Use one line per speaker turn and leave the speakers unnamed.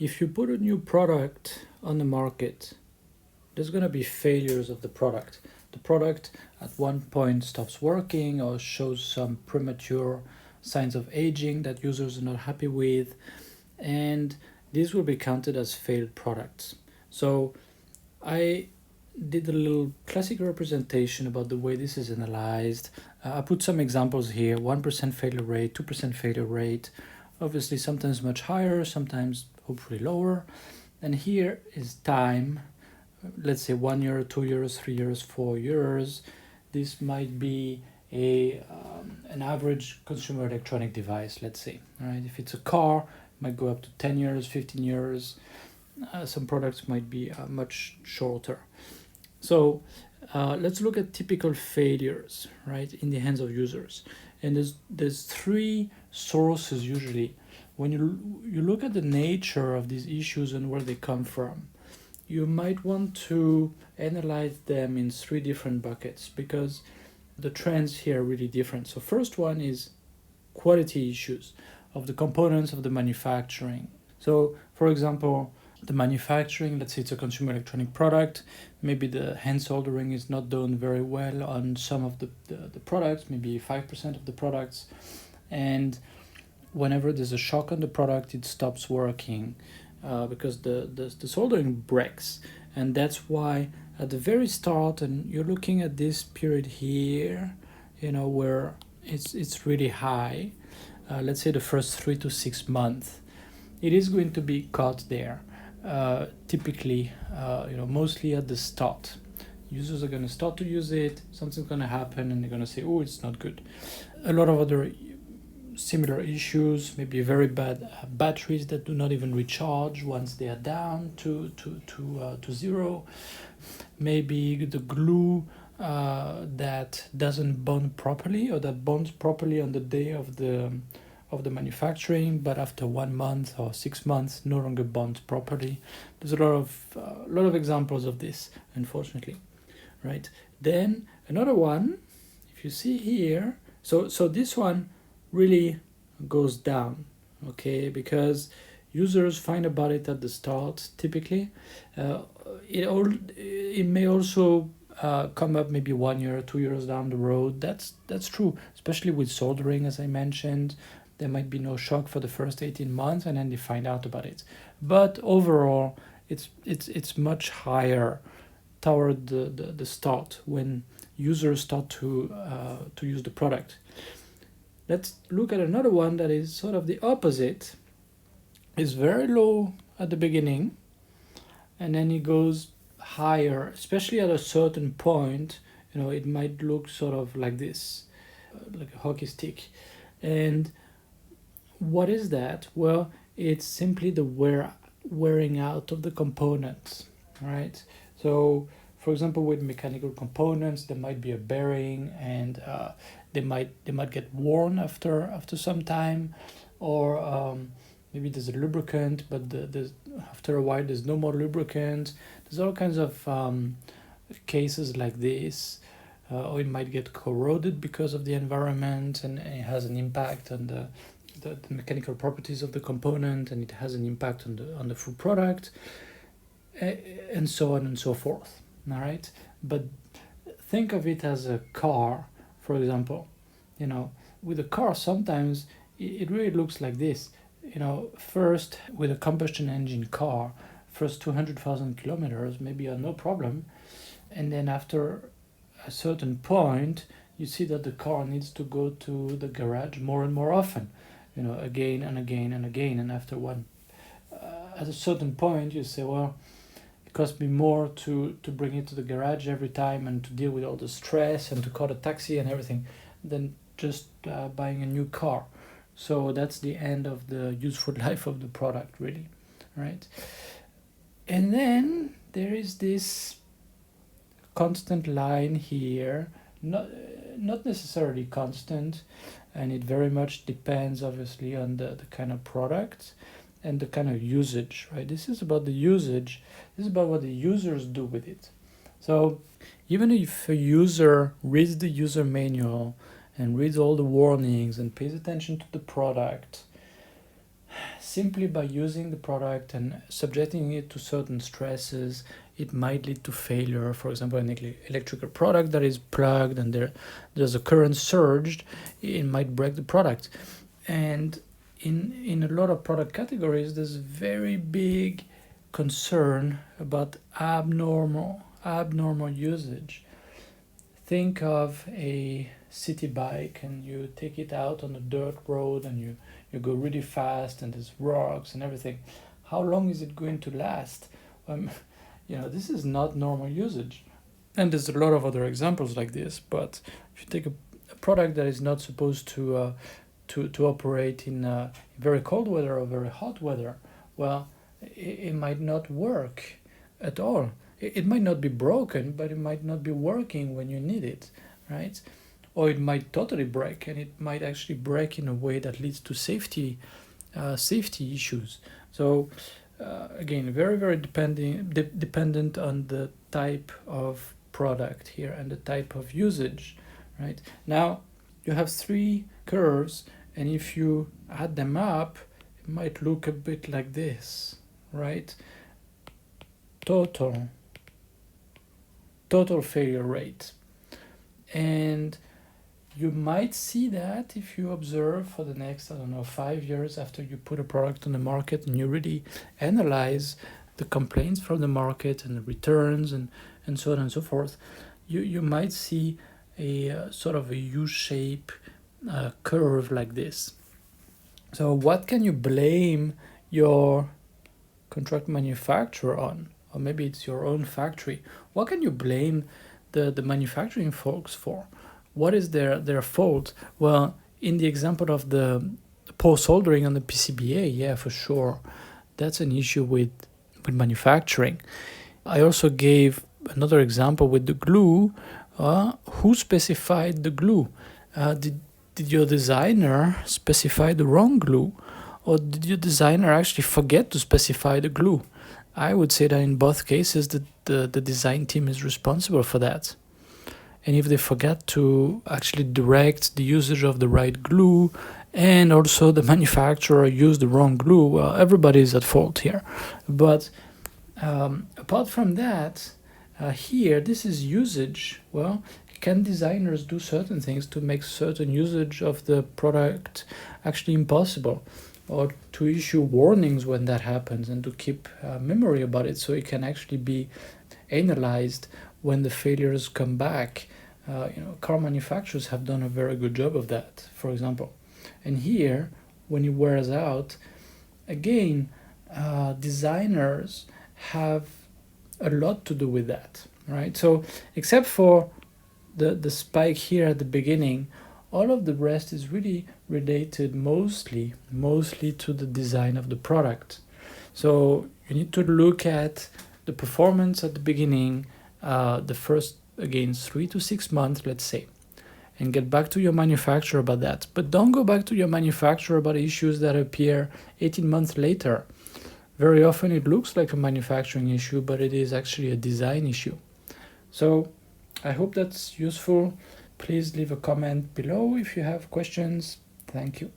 if you put a new product on the market, there's going to be failures of the product. The product at one point stops working or shows some premature signs of aging that users are not happy with, and these will be counted as failed products. So I did a little classic representation about the way this is analyzed. I put some examples here: 1% failure rate, 2% failure rate, obviously sometimes much higher, sometimes hopefully lower. And here is time, let's say 1 year, 2 years, 3 years, 4 years. This might be an average consumer electronic device, let's say. All right, if it's a car, it might go up to 10 years, 15 years. Some products might be much shorter. So let's look at typical failures, right, in the hands of users. And there's three sources usually. When you look at the nature of these issues and where they come from, you might want to analyze them in three different buckets because the trends here are really different. So first one is quality issues of the components of the manufacturing. So for example, the manufacturing, let's say it's a consumer electronic product, maybe the hand soldering is not done very well on some of the products, maybe 5% of the products, and whenever there's a shock on the product, it stops working because the soldering breaks. And that's why at the very start, and you're looking at this period here, where it's really high, let's say the first 3 to 6 months, it is going to be caught there. Typically, mostly at the start. Users are going to start to use it, something's going to happen, and they're going to say, oh, it's not good. A lot of other similar issues, maybe very bad batteries that do not even recharge once they are down to zero. Maybe the glue that doesn't bond properly, or that bonds properly on the day of the manufacturing, but after 1 month or 6 months no longer bonds properly. There's a lot of examples of this, unfortunately, right? Then another one, if you see here, so this one really goes down, okay, because users find about it at the start typically. It may also come up maybe 1 year or 2 years down the road. That's true, especially with soldering, as I mentioned. There might be no shock for the first 18 months, and then they find out about it. But overall, it's much higher toward the start, when users start to use the product. Let's look at another one that is sort of the opposite. It's very low at the beginning, and then it goes higher, especially at a certain point. It might look sort of like this, like a hockey stick. And what is that? Well, it's simply the wearing out of the components, right? So, for example, with mechanical components, there might be a bearing, and they might get worn after some time, or maybe there's a lubricant, but after a while there's no more lubricant. There's all kinds of cases like this. Or it might get corroded because of the environment, and it has an impact on the mechanical properties of the component, and it has an impact on the full product, and so on and so forth. All right, but think of it as a car, for example. With a car, sometimes it really looks like this. First, with a combustion engine car, first 200,000 kilometers maybe are no problem, and then after a certain point, you see that the car needs to go to the garage more and more often, again and again and again. And after at a certain point, you say, well, it costs me more to bring it to the garage every time and to deal with all the stress and to call a taxi and everything than just buying a new car. So that's the end of the useful life of the product, really, right? And then there is this constant line here, not necessarily constant, and it very much depends obviously on the kind of product and the kind of usage, right? This is about the usage. This is about what the users do with it. So even if a user reads the user manual and reads all the warnings and pays attention to the product, simply by using the product and subjecting it to certain stresses, it might lead to failure. For example, an electrical product that is plugged and there's a current surged, it might break the product. And in a lot of product categories, there's very big concern about abnormal usage. Think of a city bike and you take it out on a dirt road and you go really fast and there's rocks and everything. How long is it going to last? This is not normal usage. And there's a lot of other examples like this, but if you take a product that is not supposed to operate in very cold weather or very hot weather, well, it might not work at all. It might not be broken, but it might not be working when you need it, right? Or it might totally break, and it might actually break in a way that leads to safety issues. So again, very, very dependent on the type of product here and the type of usage, right? Now, you have 3 curves, and if you add them up, it might look a bit like this, right? Total failure rate. And you might see that if you observe for the next, 5 years after you put a product on the market and you really analyze the complaints from the market and the returns and so on and so forth, you might see a sort of a U-shape curve like this. So what can you blame your contract manufacturer on? Or maybe it's your own factory. What can you blame the manufacturing folks for? What is their fault? Well, in the example of the poor soldering on the PCBA, yeah, for sure, that's an issue with manufacturing. I also gave another example with the glue. Who specified the glue? Did your designer specify the wrong glue? Or did your designer actually forget to specify the glue? I would say that in both cases, the design team is responsible for that. And if they forget to actually direct the usage of the right glue, and also the manufacturer used the wrong glue, well, everybody is at fault here. But apart from that, here, this is usage. Well, can designers do certain things to make certain usage of the product actually impossible? Or to issue warnings when that happens and to keep memory about it so it can actually be analyzed when the failures come back. Car manufacturers have done a very good job of that, for example. And here, when it wears out, again, designers have a lot to do with that, right? So except for the spike here at the beginning, all of the rest is really related mostly to the design of the product. So you need to look at the performance at the beginning, the first, again, 3 to 6 months, let's say, and get back to your manufacturer about that. But don't go back to your manufacturer about issues that appear 18 months later. Very often it looks like a manufacturing issue, but it is actually a design issue. So I hope that's useful. Please leave a comment below if you have questions. Thank you.